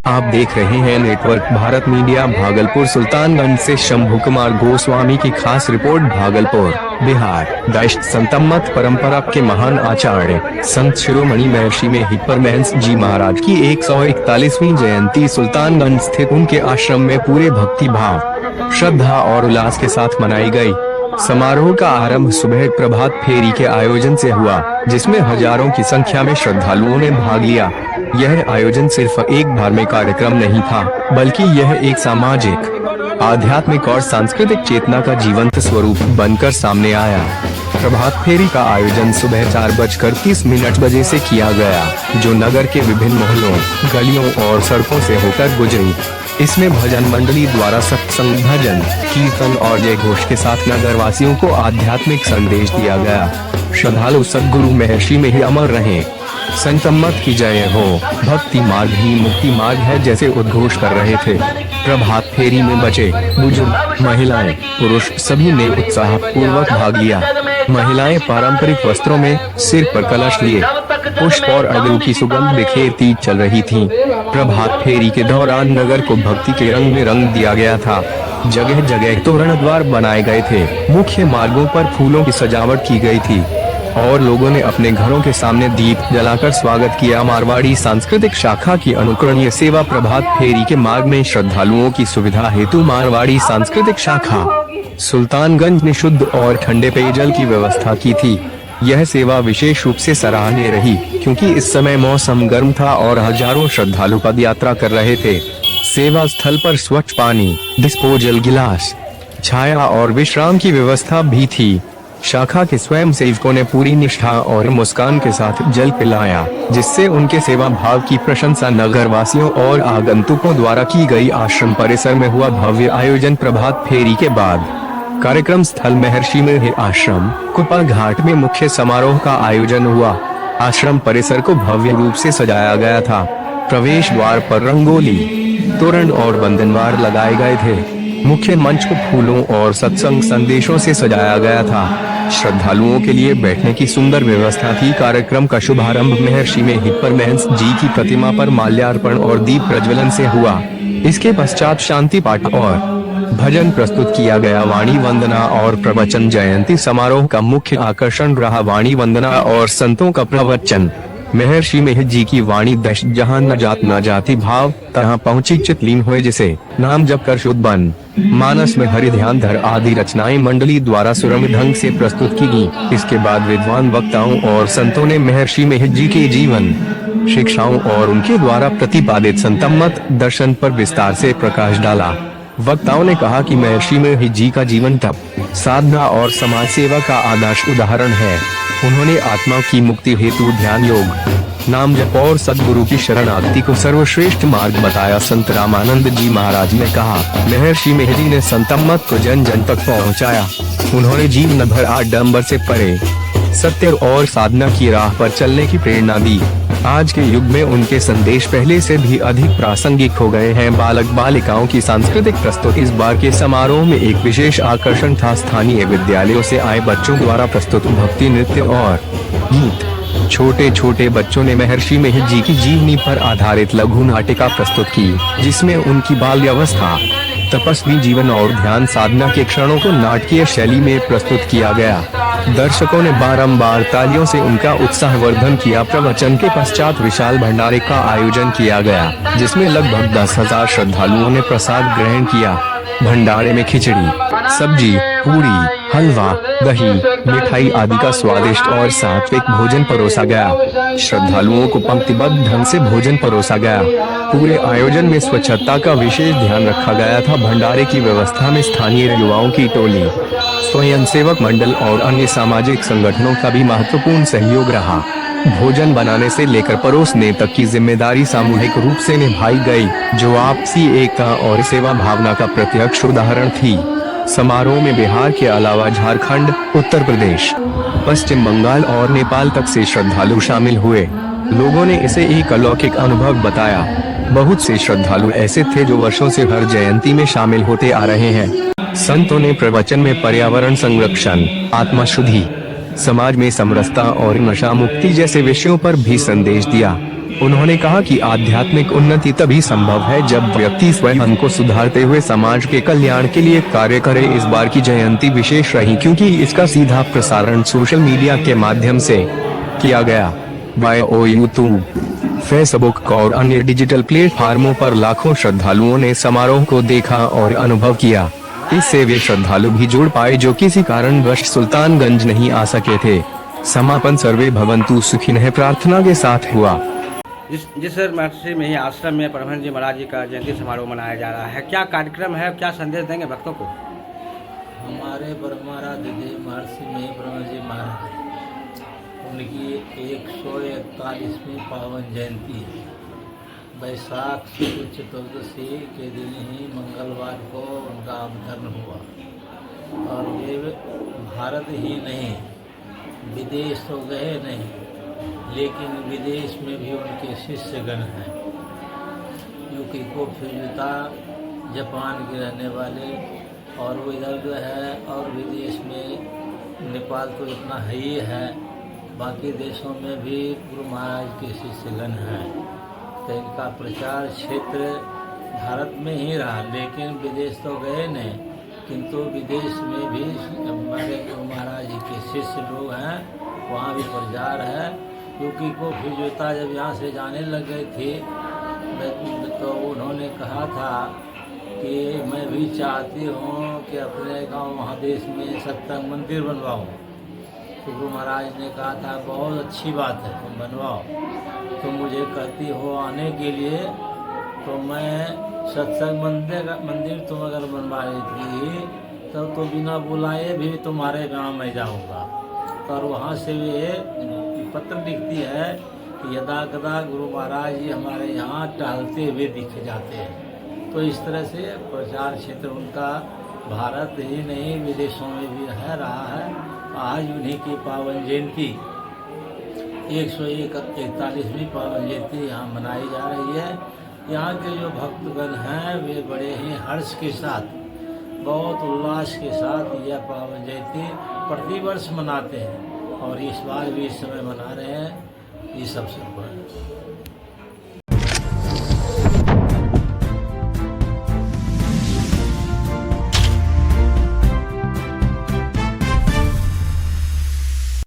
आप देख रहे हैं नेटवर्क भारत मीडिया भागलपुर। सुल्तानगंज से शंभू कुमार गोस्वामी की खास रिपोर्ट। भागलपुर बिहार। दैष्ट संतमत परंपरा के महान आचार्य संत शिरोमणि महर्षि में हिप्परमैन्स जी महाराज की 141वीं जयंती सुल्तानगंज स्थित उनके आश्रम में पूरे भक्ति भाव, श्रद्धा और उल्लास के साथ मनाई गई। समारोह का आरंभ सुबह प्रभात फेरी के आयोजन से हुआ, जिसमें हजारों की संख्या में श्रद्धालुओं ने भाग लिया। यह आयोजन सिर्फ एक धार्मिक कार्यक्रम नहीं था, बल्कि यह एक सामाजिक, आध्यात्मिक और सांस्कृतिक चेतना का जीवंत स्वरूप बनकर सामने आया। प्रभात फेरी का आयोजन सुबह 4:30 बजे से किया गया, जो नगर के विभिन्न मोहल्लों, गलियों और सड़कों से होकर गुजरी। इसमें भजन मंडली द्वारा सत्संग, भजन, कीर्तन और जय घोष के साथ नगर वासियों को आध्यात्मिक संदेश दिया गया। श्रद्धालु सद्गुरु महर्षि में ही अमर रहे, संतमत की जय हो, भक्ति मार्ग ही मुक्ति मार्ग है जैसे उद्घोष कर रहे थे। प्रभात फेरी में बच्चे, बुजुर्ग, महिलाएं, पुरुष सभी ने उत्साह पूर्वक भाग लिया। महिलाएं पारंपरिक वस्त्रों में, सिर पर कलश लिए, पुष्प और अगरू की सुगंध बिखेरती चल रही थीं। प्रभात फेरी के दौरान नगर को भक्ति के रंग में रंग दिया गया था। जगह जगह तोरण द्वार बनाए गए थे, मुख्य मार्गों पर फूलों की सजावट की गई थी और लोगों ने अपने घरों के सामने दीप जलाकर स्वागत किया। मारवाड़ी सांस्कृतिक शाखा की अनुकरणीय सेवा। प्रभात फेरी के मार्ग में श्रद्धालुओं की सुविधा हेतु मारवाड़ी सांस्कृतिक शाखा सुल्तानगंज ने शुद्ध और ठंडे पेयजल की व्यवस्था की थी। यह सेवा विशेष रूप से सराहनीय रही, क्योंकि इस समय मौसम गर्म था और हजारों श्रद्धालु पद यात्रा कर रहे थे। सेवा स्थल पर स्वच्छ पानी, डिस्पोजल गिलास, छाया और विश्राम की व्यवस्था भी थी। शाखा के स्वयं सेवकों ने पूरी निष्ठा और मुस्कान के साथ जल पिलाया, जिससे उनके सेवा भाव की प्रशंसा नगर वासियों और आगंतुकों द्वारा की गई। आश्रम परिसर में हुआ भव्य आयोजन। प्रभात फेरी के बाद कार्यक्रम स्थल महर्षि में आश्रम कुपा घाट में मुख्य समारोह का आयोजन हुआ। आश्रम परिसर को भव्य रूप से सजाया गया था। प्रवेश द्वार पर रंगोली, तोरण और बंधनवार लगाए गए थे। मुख्य मंच को फूलों और सत्संग संदेशों से सजाया गया था। श्रद्धालुओं के लिए बैठने की सुंदर व्यवस्था थी। कार्यक्रम का शुभारंभ महर्षि में हिप्परमैन्स जी की प्रतिमा पर माल्यार्पण और दीप प्रज्वलन से हुआ। इसके पश्चात शांति पाठ और भजन प्रस्तुत किया गया। वाणी वंदना और प्रवचन। जयंती समारोह का मुख्य आकर्षण रहा वाणी वंदना और संतों का प्रवचन। महर्षि मेहर जी की वाणी दश जहां न जात न जाति भाव तहाँ पहुँची चितलीन हुए, जिसे नाम जप कर शुद्ध बन, मानस में हरि ध्यान धर आदि रचनाएं मंडली द्वारा सुरम्य ढंग से प्रस्तुत की गई। इसके बाद विद्वान वक्ताओं और संतों ने महर्षि मेहर जी के जीवन, शिक्षाओं और उनके द्वारा प्रतिपादित संतमत दर्शन पर विस्तार से प्रकाश डाला। वक्ताओं ने कहा कि महर्षि मेहर जी का जीवन तप, साधना और समाज सेवा का आदर्श उदाहरण है। उन्होंने आत्मा की मुक्ति हेतु ध्यान, योग, नाम जप और सद्गुरु की शरणागति को सर्वश्रेष्ठ मार्ग बताया। संत रामानंद जी महाराज ने कहा, महर्षि मेहर जी ने संतमत को जन जन तक पहुंचाया। उन्होंने जीवन भर आडंबर से परे सत्य और साधना की राह पर चलने की प्रेरणा दी। आज के युग में उनके संदेश पहले से भी अधिक प्रासंगिक हो गए हैं। बालक बालिकाओं की सांस्कृतिक प्रस्तुति। इस बार के समारोह में एक विशेष आकर्षण था स्थानीय विद्यालयों से आए बच्चों द्वारा प्रस्तुत भक्ति नृत्य और गीत। छोटे छोटे बच्चों ने महर्षि मेहर जी की जीवनी पर आधारित लघु नाटिका प्रस्तुत की, जिसमें उनकी बाल्यावस्था, तपस्वी जीवन और ध्यान साधना के क्षणों को नाटकीय शैली में प्रस्तुत किया गया। दर्शकों ने बारंबार तालियों से उनका उत्साहवर्धन किया। प्रवचन के पश्चात विशाल भंडारे का आयोजन किया गया, जिसमें लगभग 10,000 श्रद्धालुओं ने प्रसाद ग्रहण किया। भंडारे में खिचड़ी, सब्जी, पूरी, हलवा, दही, मिठाई आदि का स्वादिष्ट और सात्विक भोजन परोसा गया। श्रद्धालुओं को पंक्तिबद्ध ढंग से भोजन परोसा गया। पूरे आयोजन में स्वच्छता का विशेष ध्यान रखा गया था। भंडारे की व्यवस्था में स्थानीय युवाओं की टोली, स्वयंसेवक मंडल और अन्य सामाजिक संगठनों का भी महत्वपूर्ण सहयोग रहा। भोजन बनाने से लेकर परोसने तक की जिम्मेदारी सामूहिक रूप से निभाई गई, जो आपसी एकता और सेवा भावना का प्रत्यक्ष उदाहरण थी। समारोह में बिहार के अलावा झारखंड, उत्तर प्रदेश, पश्चिम बंगाल और नेपाल तक से श्रद्धालु शामिल हुए। लोगों ने इसे एक अलौकिक अनुभव बताया। बहुत से श्रद्धालु ऐसे थे जो वर्षों से हर जयंती में शामिल होते आ रहे हैं। संतों ने प्रवचन में पर्यावरण संरक्षण, आत्मा शुद्धि, समाज में समरसता और नशा मुक्ति जैसे विषयों पर भी संदेश दिया। उन्होंने कहा कि आध्यात्मिक उन्नति तभी संभव है जब व्यक्ति स्वयं को सुधारते हुए समाज के कल्याण के लिए कार्य करे। इस बार की जयंती विशेष रही क्योंकि इसका सीधा प्रसारण सोशल मीडिया के माध्यम से किया गया। वायो यूट्यूब, फेसबुक और अन्य डिजिटल प्लेटफार्मों पर लाखों श्रद्धालुओं ने समारोह को देखा और अनुभव किया। इससे वे श्रद्धालु भी जुड़ पाए जो किसी कारणवश सुल्तानगंज नहीं आ सके थे। समापन सर्वे भवन्तु सुखिनः प्रार्थना के साथ हुआ। जिस महर्षि में ही आश्रम में परमहंस जी महाराज जी का जयंती समारोह मनाया जा रहा है, क्या कार्यक्रम है, क्या संदेश देंगे भक्तों को? हमारे परमाराध्य देव महर्षि में परमहंस जी महाराज, उनकी 141वीं पावन जयंती है। वैशाख शुक्ल चतुर्दशी के दिन ही मंगलवार को उनका अवतरण हुआ और वे भारत ही नहीं, विदेश तो गए नहीं, लेकिन विदेश में भी उनके शिष्यगण हैं। यूकिको फ्यूजिता जापान के रहने वाले, और वो इधर जो है और विदेश में नेपाल तो इतना है ही है, बाकी देशों में भी गुरु महाराज के शिष्यगण हैं। तो इनका प्रचार क्षेत्र भारत में ही रहा, लेकिन विदेश तो गए नहीं, किंतु विदेश में भी हमारे गुरु महाराज जी के शिष्य लोग हैं, वहाँ भी प्रचार है। क्योंकि को फ्यूजिता जब यहाँ से जाने लग गए थे तो उन्होंने कहा था कि मैं भी चाहती हूँ कि अपने गांव महादेश में सत्संग मंदिर बनवाऊँ। तो गुरु महाराज ने कहा था बहुत अच्छी बात है, तुम बनवाओ। तुम मुझे कहती हो आने के लिए, तो मैं सत्संग मंदिर तुम अगर बनवा देती तब तो बिना बुलाए भी तुम्हारे गांव में जाऊंगा। और वहाँ से वे पत्र लिखती है कि यदा कदा गुरु महाराज जी हमारे यहाँ टहलते हुए दिख जाते हैं। तो इस तरह से प्रचार क्षेत्र उनका भारत ही नहीं विदेशों में भी है रहा है। आज उन्हीं की पावन जयंती 141वीं पावन जयंती यहाँ मनाई जा रही है। यहाँ के जो भक्तगण हैं वे बड़े ही हर्ष के साथ, बहुत उल्लास के साथ यह पावन जयंती प्रतिवर्ष मनाते हैं और इस बार भी इस समय मना रहे हैं इस अवसर पर।